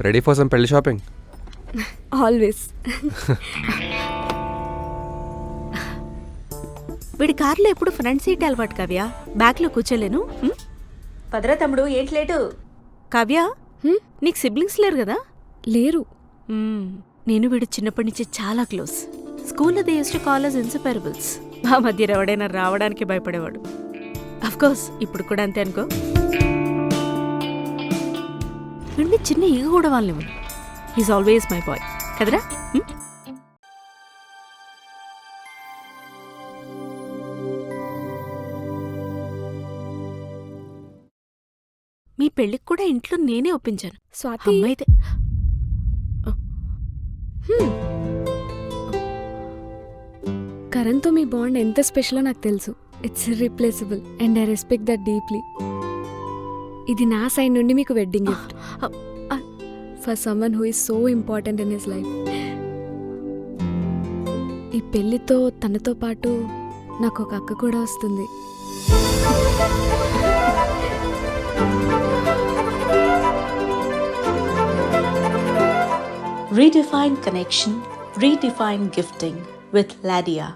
Ready for some పెళ్లి shopping? Always. వీడి కార్లో ఎప్పుడు ఫ్రంట్ సీట్ అలవాటు కావ్య, బ్యాక్లో కూర్చోలేను. పదరా తమ్ముడు, ఏంటి లేటు? కావ్య, నీకు సిబ్లింగ్స్ లేరు కదా? లేరు. నేను వీడు చిన్నప్పటి నుంచి చాలా క్లోజ్. స్కూల్లో they used to call us ఇన్సెపరబుల్స్. మా మధ్య ఎవడైనా రావడానికి భయపడేవాడు. అఫ్ కోర్స్ ఇప్పుడు కూడా అంతే అనుకో. వీడి చిన్న ఈగ కూడా వాళ్ళని. హీస్ ఆల్వేస్ మై బాయ్ కదరా? మీ పెళ్ళికి కూడా ఇంట్లో నేనే ఒప్పించాను. స్వాతి, అమ్మాయితే కరణ్తో మీ బాండ్ ఎంత స్పెషలో నాకు తెలుసు. It's irreplaceable and I respect that deeply. ఇది నా సైడ్ నుండి మీకు wedding gift for someone who is so important in his life. ఈ పెళ్లితో తనతో పాటు నాకు ఒక అక్క కూడా వస్తుంది. Redefine connection, redefine gifting with Ladia.